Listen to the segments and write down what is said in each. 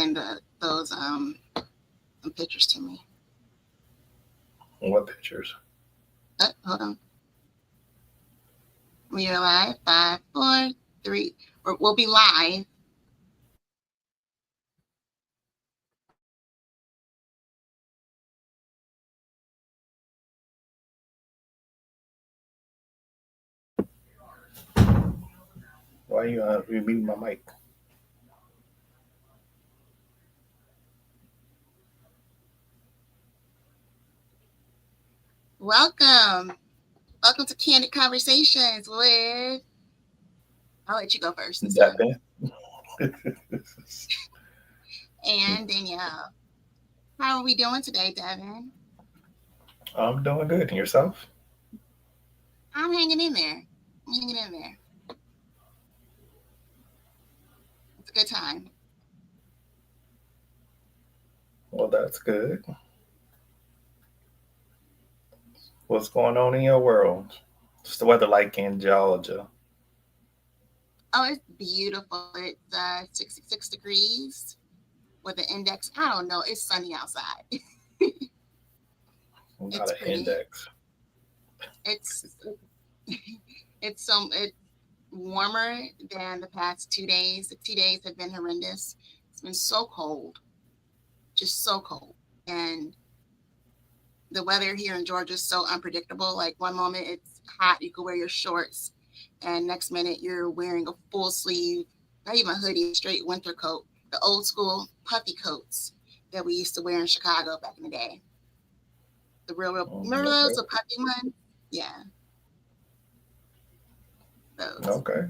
send those some pictures to me. What pictures? Hold on. We are live. 5, 4, 3. We'll be live. Why you muting my mic? Welcome to Candid Conversations with. I'll let you go first. Devin. And Danielle. How are we doing today, Devin? I'm doing good. And yourself? I'm hanging in there. It's a good time. Well, that's good. What's going on in your world? What's the weather like in Georgia? Oh, it's beautiful. It's 66 degrees with an index. I don't know. It's sunny outside. Not an index. It's warmer than the past 2 days. The 2 days have been horrendous. It's been so cold, just so cold. And the weather here in Georgia is so unpredictable. Like one moment it's hot, you can wear your shorts, and next minute you're wearing a full sleeve, not even a hoodie, straight winter coat, the old school puffy coats that we used to wear in Chicago back in the day. The real, remember those, the puffy ones? Yeah. Those. Okay.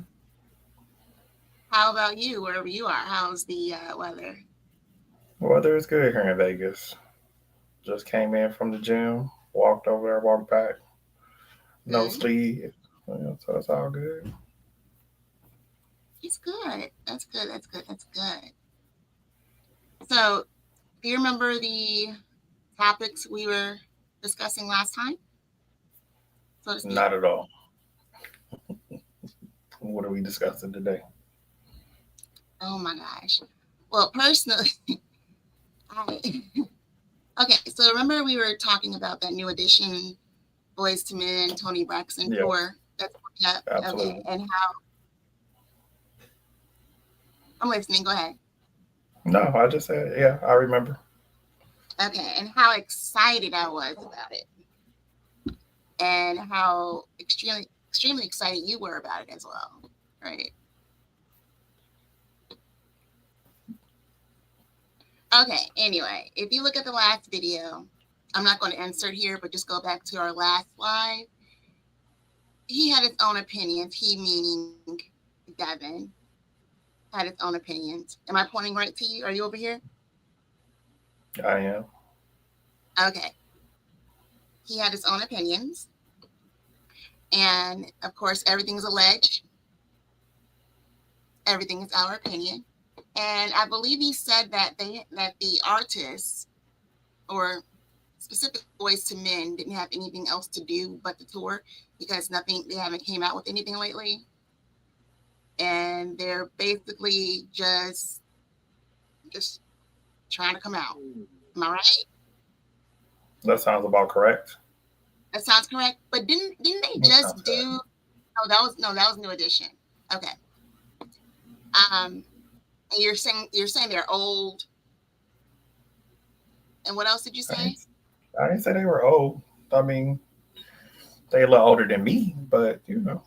How about you, wherever you are? How's the weather? The weather is good here in Vegas. Just came in from the gym, walked over there, walked back. No sleep. So it's all good. It's good. That's good. So, do you remember the topics we were discussing last time? Not at all. What are we discussing today? Oh my gosh. Well, personally, okay, so remember we were talking about that new edition, Boys to Men, Tony Braxton tour? Absolutely. Okay, and how... I'm listening, go ahead. No, I just said, yeah, I remember. Okay, and how excited I was about it. And how extremely excited you were about it as well, right? Okay, anyway, if you look at the last video, I'm not going to insert here, but just go back to our last live. He had his own opinions. He, meaning Devin, had his own opinions. Am I pointing right to you? Are you over here? I am. Okay. He had his own opinions. And, of course, everything's alleged. Everything is our opinion. And I believe he said that the artists, or specific Boys to Men, didn't have anything else to do but the tour because they haven't came out with anything lately. And they're basically just trying to come out. Am I right? That sounds about correct. That sounds correct. But didn't they just do? No, that was New Edition. Okay. You're saying they're old. And what else did you say? I didn't say they were old. I mean, they a little older than me, but you know.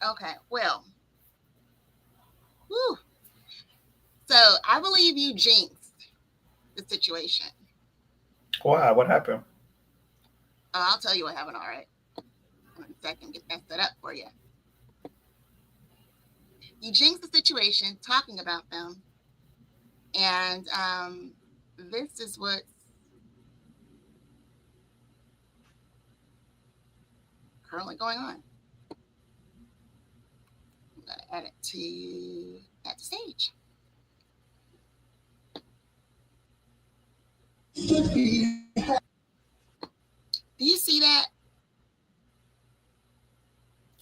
Okay, well. Whew. So I believe you jinxed the situation. Why? What happened? Oh, I'll tell you what happened, all right. In a second, get that set up for you. You jinxed the situation talking about them. And this is what's currently going on. I'm going to add it to that stage. Do you see that?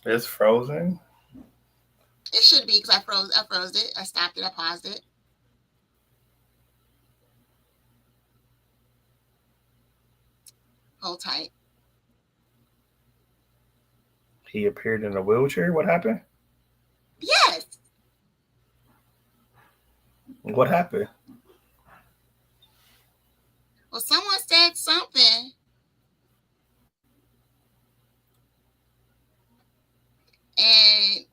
It's frozen. It should me because I froze it. I stopped it. I paused it. Hold tight. He appeared in a wheelchair. What happened? Yes. What happened? Well, someone said something, and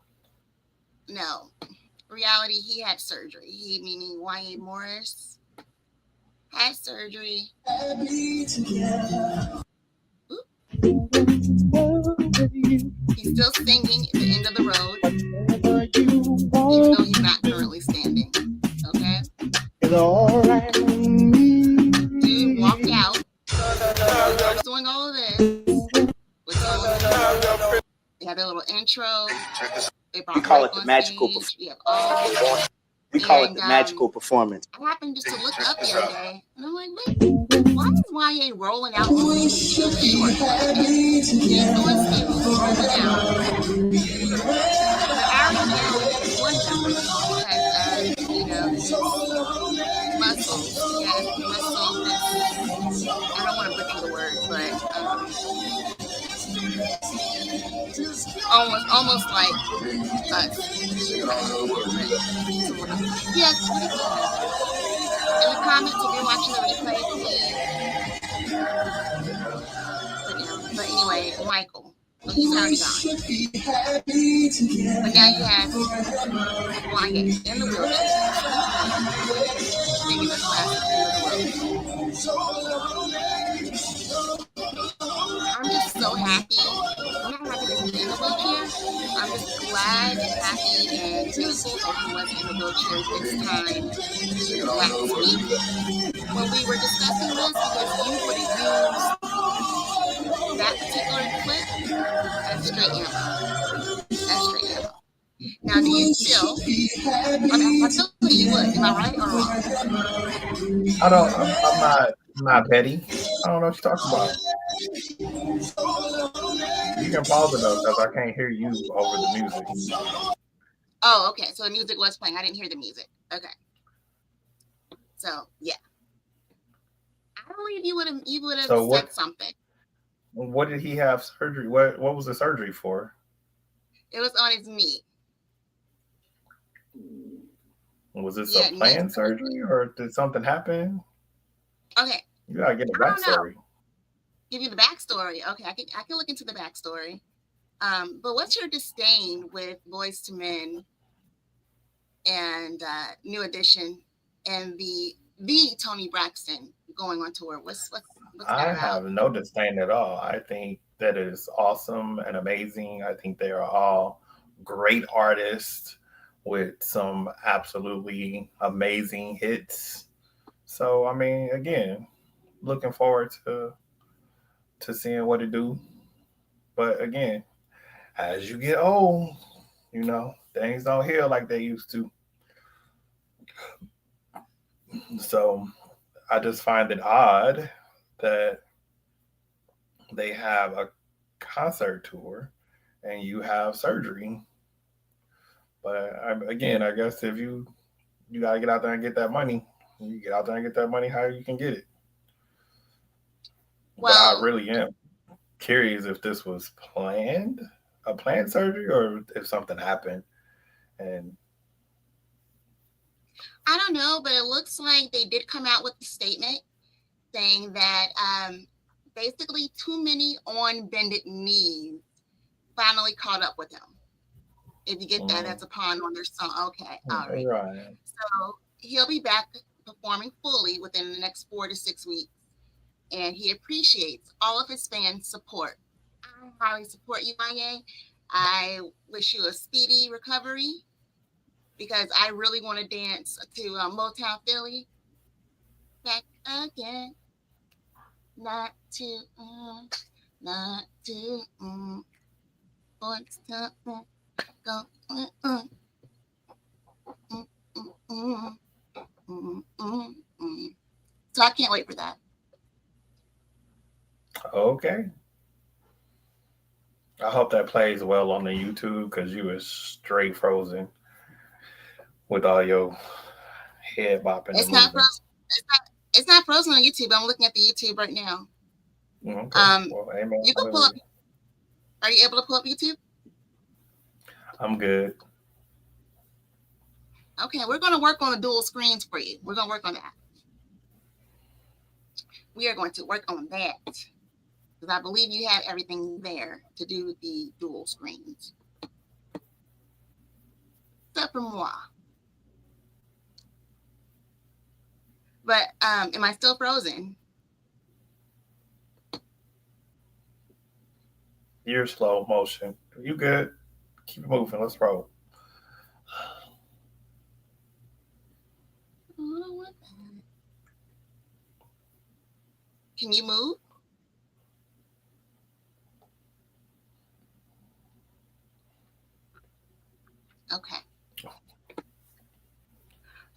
no, reality, he had surgery. He, meaning Y.A. Morris, had surgery. Oop. He's still singing at the end of the road, even though he's not currently standing. Okay? Dude walked out. Even though he's doing all of this, we're telling him. They had their little intro. They brought call Mike it the on magical stage. We have all this. We call it And the magical performance. I happened just to look up the other day, and I'm like, wait, why is YA rolling out on stage in a short dress? He's on stage rolling out. But I already know one memory because of, his muscles. He has muscle, this, I don't want to butcher the word, but almost like us. But someone else. Yes, what do you have? In the comments, if you're watching the replay, please put him. But anyway, Michael. Well, he's already gone. But now you have YA in the wheelchair, singing the classic End of the Road. I'm just so happy. I'm not happy that he's in the wheelchair. I'm just glad and happy and thankful that he wasn't in the wheelchair this time last week when we were discussing this, because you would have used that particular clip as straight ammo. As straight ammo. Now, do you feel? I mean, I feel like you would. Am I right or wrong? I don't. I'm not petty. I don't know what you're talking about. You can pause it though, because I can't hear you over the music. Oh, okay. So the music was playing. I didn't hear the music. Okay. So yeah, I believe you would have So said something. What did he have surgery? What was the surgery for? It was on his knee. Was this a planned surgery or did something happen? Okay. You gotta get the backstory. Give you the backstory. Okay, I can look into the backstory. But what's your disdain with Boyz II Men and New Edition and the Tony Braxton going on tour? What's that I about? have no disdain at all. I think that is awesome and amazing. I think they are all great artists with some absolutely amazing hits. So I mean, again, looking forward to seeing what it do. But again, as you get old, things don't heal like they used to. So I just find it odd that they have a concert tour and you have surgery. But again, I guess if you gotta get out there and get that money, you get out there and get that money how you can get it. Well, but I really am curious if this was a planned surgery, or if something happened. And I don't know, but it looks like they did come out with a statement saying that basically too many on bended knees finally caught up with him. If you get that, that's a pun on their song. Okay, all right. Right. So he'll be back performing fully within the next 4 to 6 weeks, and he appreciates all of his fans' support. I highly support you, YA. I wish you a speedy recovery because I really want to dance to Motown Philly. Back again. Not to, what's up, go, So I can't wait for that. Okay. I hope that plays well on the YouTube because you was straight frozen. with all your head bopping and It's not moving. frozen. It's not frozen on YouTube. I'm looking at the YouTube right now. Okay. Well, amen. You can pull up. Hallelujah. Are you able to pull up YouTube? I'm good. Okay, we're going to work on the dual screens for you. We're going to work on that. We are going to work on that because I believe you have everything there to do with the dual screens. Except for moi. But am I still frozen? You're slow motion. You good? Keep it moving. Let's roll. Can you move? Okay.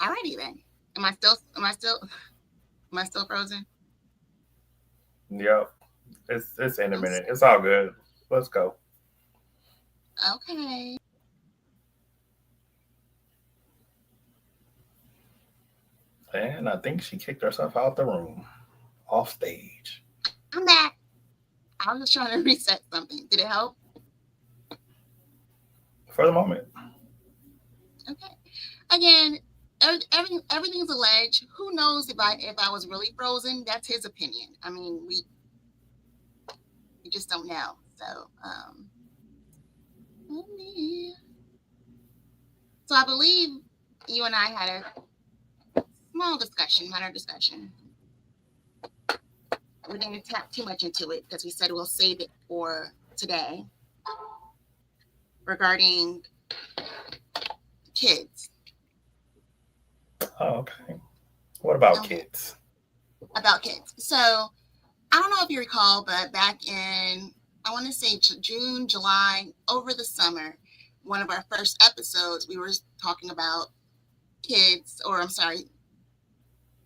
Alrighty then. Am I still frozen? Yep. It's in a minute. It's all good. Let's go. Okay. And I think she kicked herself out the room, off stage. I'm back. I was just trying to reset something. Did it help? For the moment. Okay. Again, everything's alleged. Who knows if I was really frozen? That's his opinion. I mean, we just don't know. So so I believe you and I had a small discussion, minor discussion. We didn't tap too much into it because we said we'll save it for today regarding kids. Oh, okay. What about Okay. kids? About kids. So I don't know if you recall, but back in, I want to say June, July, over the summer, one of our first episodes, we were talking about kids, or I'm sorry,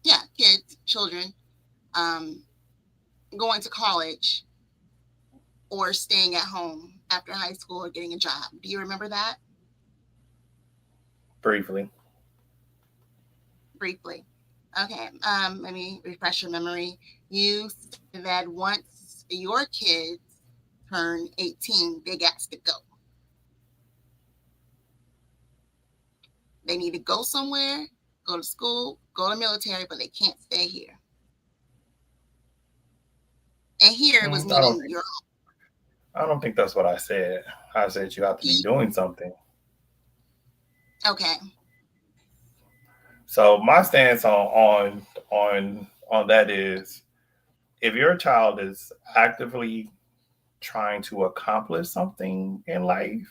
yeah, kids, children, um, going to college or staying at home after high school or getting a job. Do you remember that? Briefly. Briefly. Okay, let me refresh your memory. You said that once your kids turn 18, they got to go. They need to go somewhere, go to school, go to military, but they can't stay here. And here was Mm, I don't meaning think your I don't think that's what I said. I said you have to be P. doing something. Okay. So my stance on that is if your child is actively trying to accomplish something in life,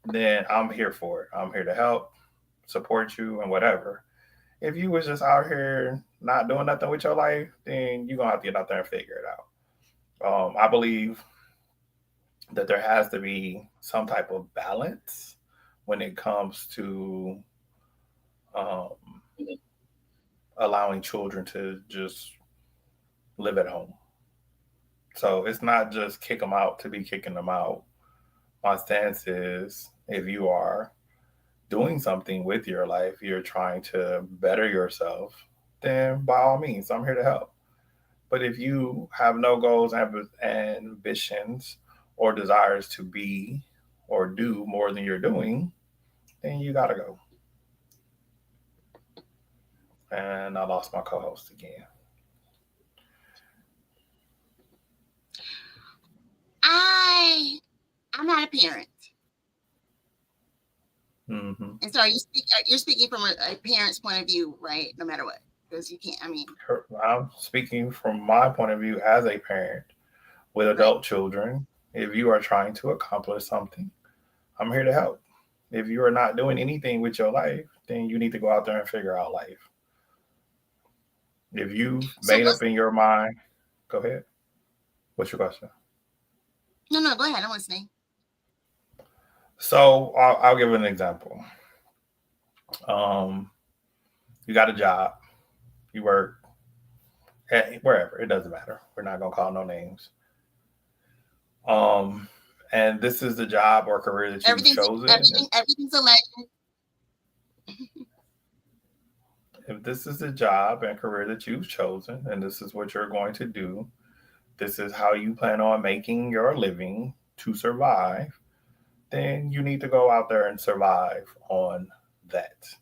then I'm here for it. I'm here to help, support you, and whatever. If you was just out here not doing nothing with your life, then you're gonna have to get out there and figure it out. I believe that there has to be some type of balance when it comes to um, allowing children to just live at home. So it's not just kick them out to be kicking them out. My stance is if you are doing something with your life, you're trying to better yourself, then by all means, I'm here to help. But if you have no goals, ambitions, or desires to be or do more than you're doing, then you got to go. And I lost my co host again. I I'm not a parent. Mm-hmm. And so you're speaking from a parent's point of view, right? No matter what. Because you can't, I mean, I'm speaking from my point of view as a parent with right. adult children. If you are trying to accomplish something, I'm here to help. If you are not doing anything with your life, then you need to go out there and figure out life. If you've So made up let's in your mind, go ahead. What's your question? no, go ahead. I'm listening. So I'll give an example. Um, you got a job, you work wherever, it doesn't matter. We're not gonna call no names. Um, and this is the job or career that you've Everything's chosen. everything's a legend. If this is the job and career that you've chosen, and this is what you're going to do, this is how you plan on making your living to survive, then you need to go out there and survive on that.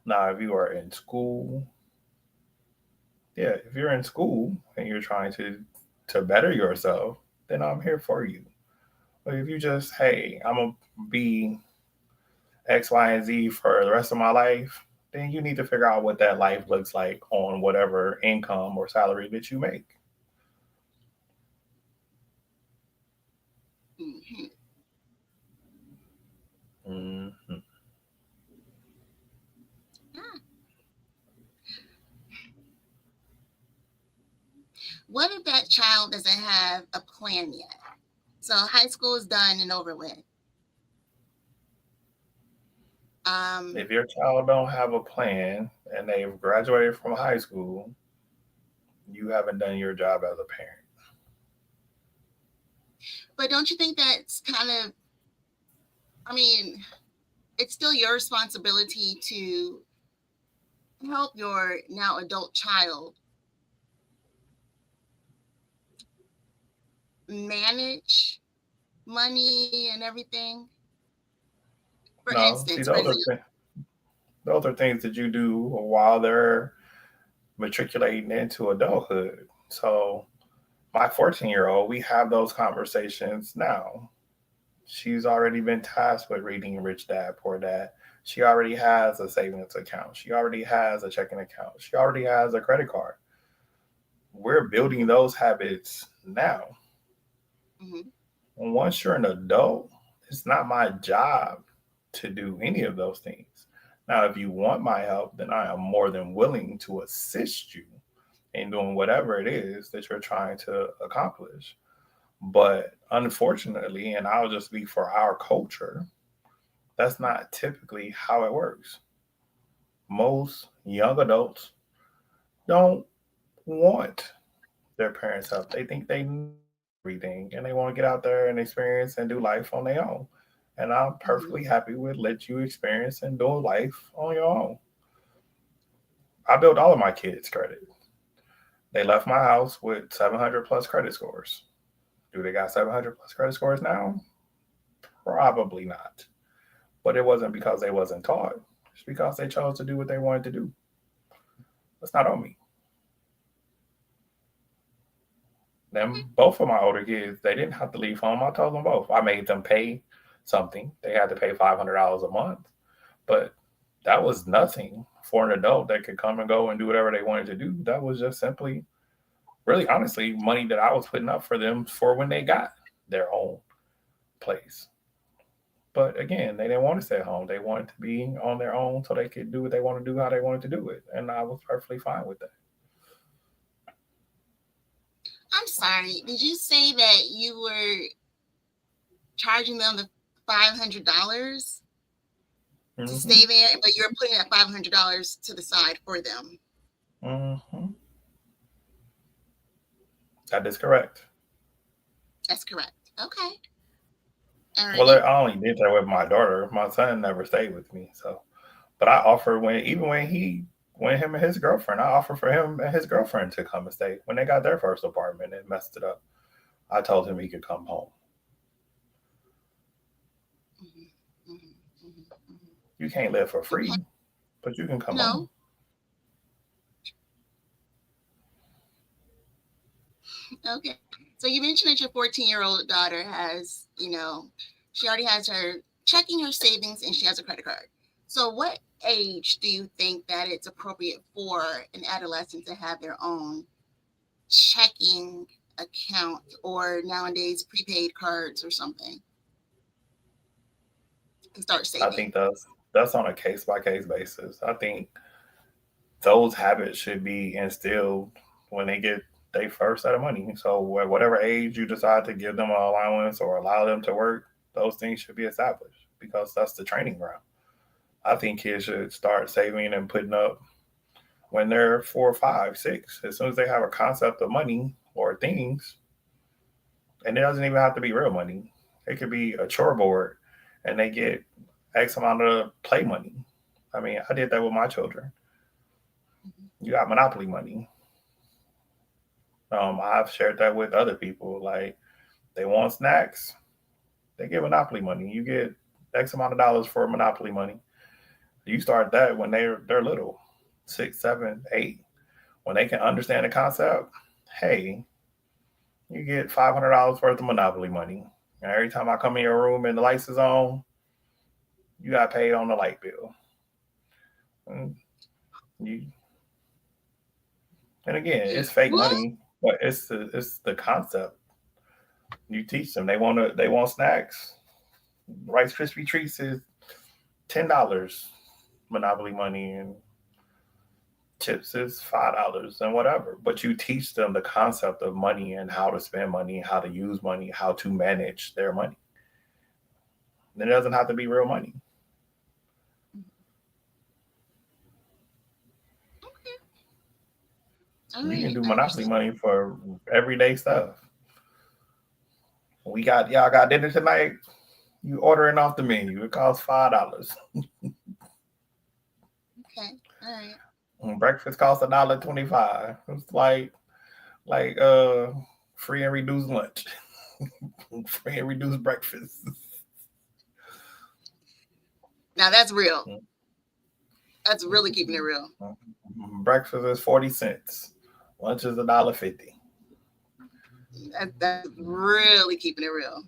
Now, if you are in school, yeah, if you're in school and you're trying to better yourself, then I'm here for you. But if you just, hey, I'm gonna be X, Y, and Z for the rest of my life, then you need to figure out what that life looks like on whatever income or salary that you make. Mhm. Hmm. Ah, what if that child doesn't have a plan yet? So high school is done and over with. Um, If your child don't have a plan and they've graduated from high school, you haven't done your job as a parent. but don't you think that's kind of, I mean, it's still your responsibility to help your now adult child manage money and everything. For No, see, instance, for example, those are things that you do while they're matriculating into adulthood. So my 14-year-old, we have those conversations now. She's already been tasked with reading Rich Dad Poor Dad. She already has a savings account. She already has a checking account. She already has a credit card. We're building those habits now. mhm, And once you're an adult, it's not my job to do any of those things. Now, if you want my help, then I am more than willing to assist you in doing whatever it is that you're trying to accomplish. But unfortunately, and I'll just be for our culture, that's not typically how it works. Most young adults don't want their parents' help. They think they know everything and they want to get out there and experience and do life on their own. And I'm mhm, perfectly happy with let you experience and do life on your own. I built all of my kids' credit. They left my house with 700 plus credit scores. Do they got 700 plus credit scores now? Probably not. But it wasn't because they wasn't taught. It's because they chose to do what they wanted to do. That's not on me. Them both of my older kids, they didn't have to leave home. I told them both. I made them pay something. They had to pay $500 a month, but that was nothing for an adult that could come and go and do whatever they wanted to do. That was just simply, really honestly, money that I was putting up for them for when they got their own place. But again, they didn't want to stay at home. They wanted to be on their own so they could do what they want to do, how they wanted to do it. And I was perfectly fine with that. I'm sorry. Did you say that you were charging them the $500 to Hmm. stay there, but you're putting that $500 to the side for them? Hmm. That is correct. That's correct. Okay. Well, Alrighty. I only did that with my daughter. My son never stayed with me, so. But I offer when even when him and his girlfriend, I offer for him and his girlfriend to come and stay. When they got their first apartment and messed it up, I told him he could come home. Mhm, mhm, mhm, mhm. You can't live for Okay. free, but you can come home. No. Okay. So you mentioned that your 14-year-old daughter has, she already has her checking, her savings, and she has a credit card. So what age do you think that it's appropriate for an adolescent to have their own checking account or nowadays prepaid cards or something to start I saving? think that's on a case by case basis. I think those habits should be instilled when they get their first set of money. So at whatever age you decide to give them an allowance or allow them to work, those things should be established because that's the training ground. I think kids should start saving and putting up when they're 4, 5, 6. As soon as they have a concept of money or things, and it doesn't even have to be real money. It could be a chore board, and they get X amount of play money. I mean, I did that with my children. Mhm. You got monopoly money. I've shared that with other people. Like they want snacks, they get monopoly money. You get X amount of dollars for monopoly money. You start that when they're little, 6, 7, 8. When they can understand the concept, hey, you get $500 worth of monopoly money. And every time I come in your room and the lights is on, you got paid on the light bill. And you and again, it's fake What? money, but it's the concept. You teach them. They want snacks. Rice Krispie treats is $10 monopoly money, and chips is $5 and whatever. But you teach them the concept of money and how to spend money, how to use money, how to manage their money. And it doesn't have to be real money. Okay. All You can right. do I monopoly understand. money for everyday stuff. We got y'all got dinner tonight. You ordering off the menu. It costs $5. Okay. All right. Breakfast costs $1.25. It's like free and reduced lunch, free and reduced breakfast. Now that's real. That's really keeping it real. Breakfast is 40 cents. Lunch is $1.50. That's really keeping it real.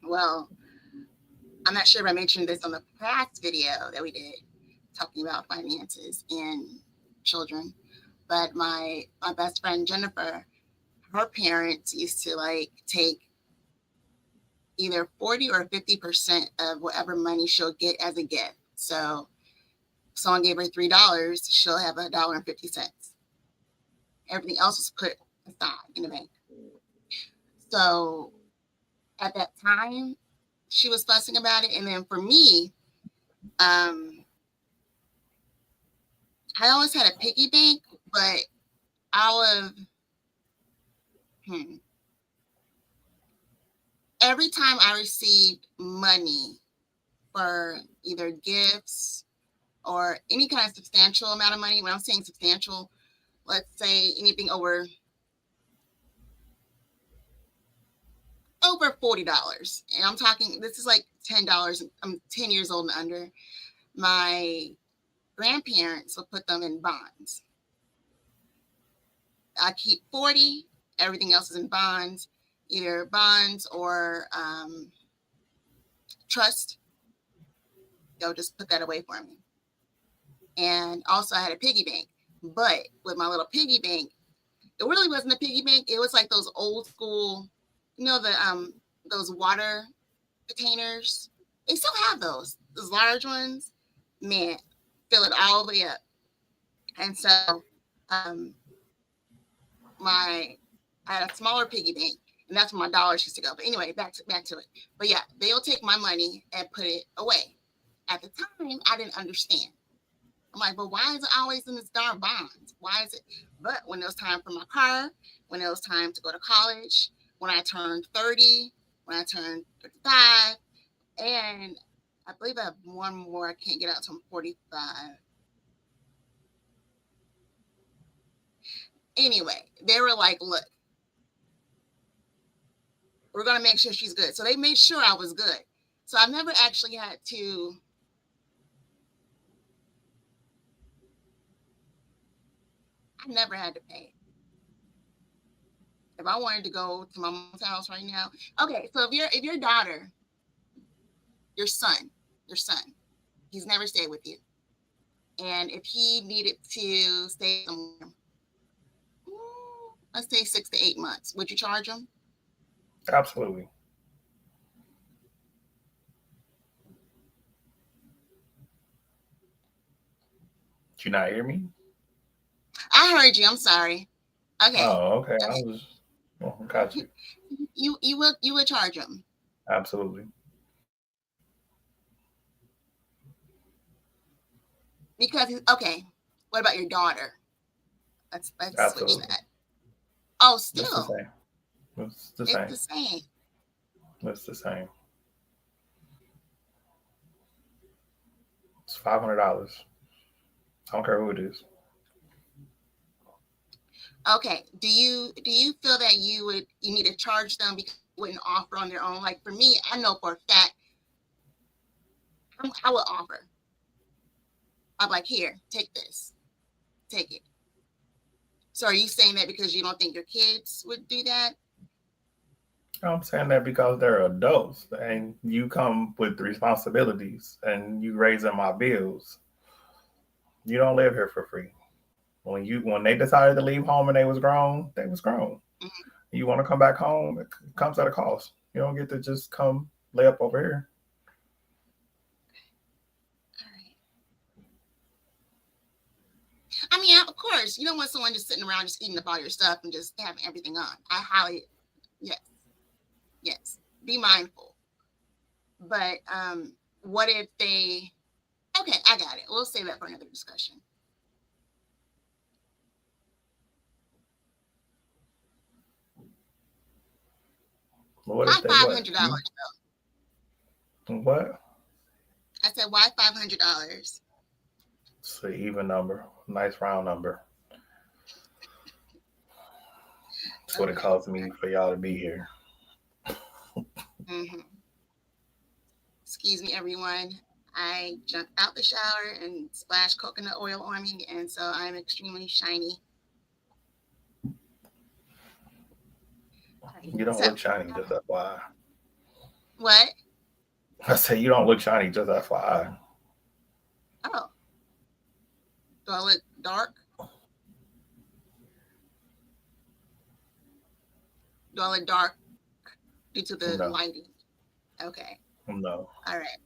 Well, I'm not sure if I mentioned this on the past video that we did talking about finances and children, but my best friend Jennifer, her parents used to like take either 40 or 50% of whatever money she'll get as a gift. So if someone gave her $3, she'll have $1.50. Everything else is put aside in the bank. So at that time, she was fussing about it. And then for me, um, I always had a piggy bank, but out of hmm, every time I received money for either gifts or any kind of substantial amount of money, when I'm saying substantial, let's say anything over $40. And I'm talking this is like $10. I'm 10 years old and under. My grandparents will put them in bonds. I keep 40, everything else is in bonds, either bonds or trust. They'll just put that away for me. And also I had a piggy bank. But with my little piggy bank, it really wasn't a piggy bank. It was like those old school, the those water containers. They still have those large ones. Man, fill it all the way up. And so um my I had a smaller piggy bank, and that's where my dollars used to go. But anyway, back to it. But yeah, they'll take my money and put it away. At the time, I didn't understand. I'm like, but why is it always in this darn bonds? Why is it? But when it was time for my car, when it was time to go to college, when I turned 30, when I turned 35, and I believe I have one more. I can't get out until I'm 45. Anyway, they were like, look, we're going to make sure she's good. So they made sure I was good. So I've never actually had to, I never had to pay. If I wanted to go to my mom's house right now, okay. So if your daughter, your son, your son, he's never stayed with you, and if he needed to stay somewhere, let's say 6 to 8 months, would you charge him? Absolutely. Did you not hear me? I heard you. I'm sorry. Okay, Oh, okay. I okay. was. Oh, got you. You would charge him Absolutely. because okay. What about your daughter? Let's switch Absolutely. that. Oh, It's the still, same. It's the it's same. the same. It's the same. $500. I don't care who it is. Okay. Do you feel that you need to charge them because they wouldn't offer on their own? Like for me, I know for a fact I would offer. I'm like, here, take this, take it. So are you saying that because you don't think your kids would do that? I'm saying that because they're adults and you come with responsibilities and you raising my bills. You don't live here for free. When they decided to leave home and they was grown, they was grown. Mhm. You want to come back home, it comes at a cost. You don't get to just come lay up over here. All right. I mean, of course, you don't want someone just sitting around just eating up all your stuff and just having everything on. I highly, yes, yes, be mindful. But what if they? Okay, I got it. We'll save that for another discussion. What Why if they five what? hundred dollars? What? I said, why $500? It's an even number, nice round number. That's what it Okay. costs me for y'all to be here. Hmm. Excuse me, everyone. I jumped out the shower and splashed coconut oil on me, and so I'm extremely shiny. All right. You don't So, look shiny, just FYI. what? I say you don't look shiny, just FYI. Oh, do I look dark? Do I look dark due to the No, lighting? Okay. no. All right.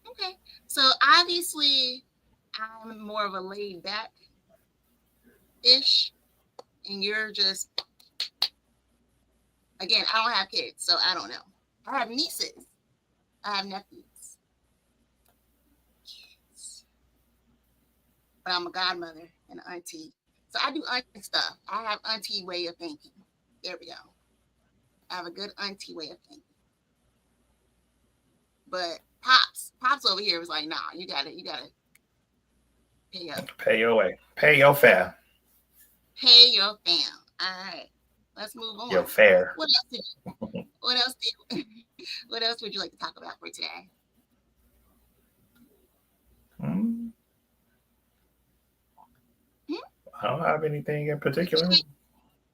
Okay. So obviously, I'm more of a laid back ish, and you're just again. I don't have kids, so I don't know. I have nieces. I have nephews, but I'm a godmother and an auntie. So I do auntie stuff. I have auntie way of thinking. There we go. I have a good auntie way of thinking. But pops over here was like, nah, you gotta pay up, Pay your way. Pay your fare. pay your fam. All right, let's move Your on. fare. What else did what else did what else would you like to talk about for today? Hmm, Hmm? I don't have anything in particular.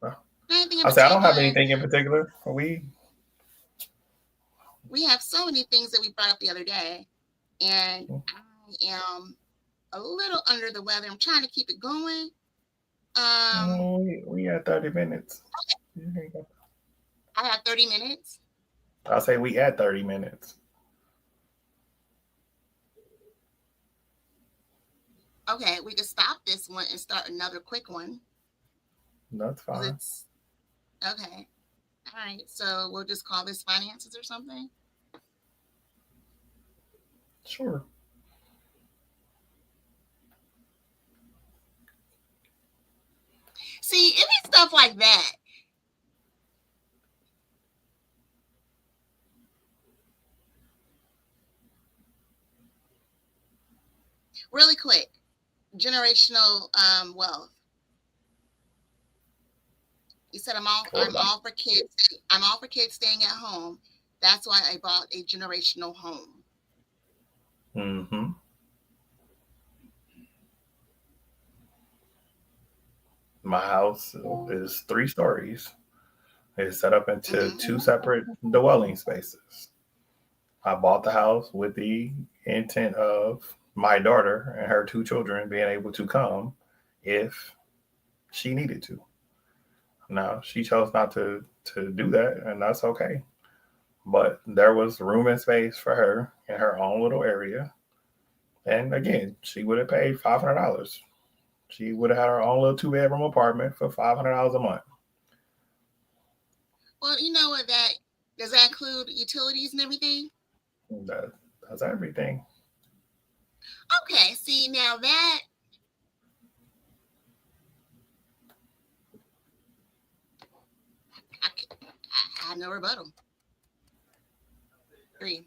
Uh, Anything in I say I don't have particular? anything in particular. We have so many things that we brought up the other day, and I am a little under the weather. I'm trying to keep it going. Um, we had 30 minutes. I have 30 minutes. I say we had 30 minutes. Okay, we could stop this one and start another quick one. That's 'Cause fine. it's okay. All right, so we'll just call this finances or something. Sure. See, it be stuff like that. Really quick, generational wealth. You said I'm all What I'm about? all for kids. I'm all for kids staying at home. That's why I bought a generational home. Mm-hmm. My house is 3 stories. It's set up into Hmm. two separate dwelling spaces. I bought the house with the intent of my daughter and her 2 children being able to come if she needed to. Now she chose not to do that, and that's okay. But there was room and space for her in her own little area. And again, she would have paid $500. She would have had her own little 2 bedroom apartment for $500 a month. Well, you know what that does that include utilities and everything? That, that's everything. Okay, see now that I have no rebuttal. Agree.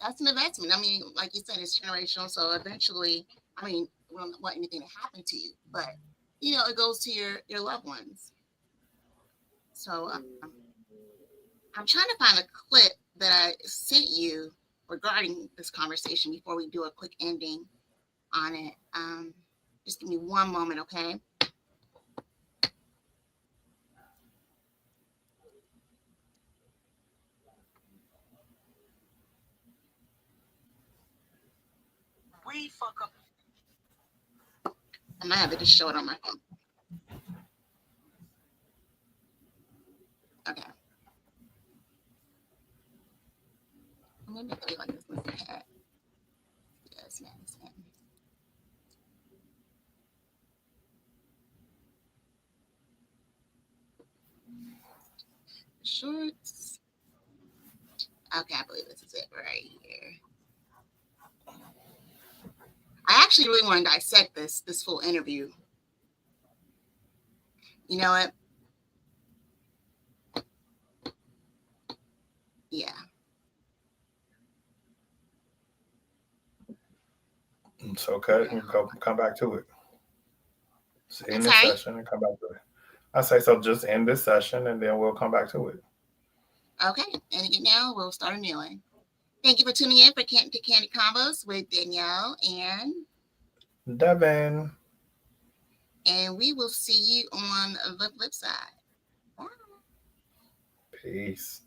that's an investment. I mean, like you said, it's generational. So eventually, I mean, we don't want anything to happen to you, but it goes to your loved ones. So I'm trying to find a clip that I sent you regarding this conversation before we do a quick ending on it. Just give me one moment, okay? We fuck up. I might have to just show it on my phone. Okay. I'm gonna make it like this with the hat. Yes, man. Shorts. Okay, I believe this is it right here. I actually really want to dissect this full interview. You know what? Yeah. It's okay. You come back to it. So end this Sorry. session and come back to it. I say so. Just end this session and then we'll come back to it. Okay. And again, now we'll start a new one. Thank you for tuning in for Candid Combos with Danielle and Devin. And we will see you on the flip side. Bye. Peace.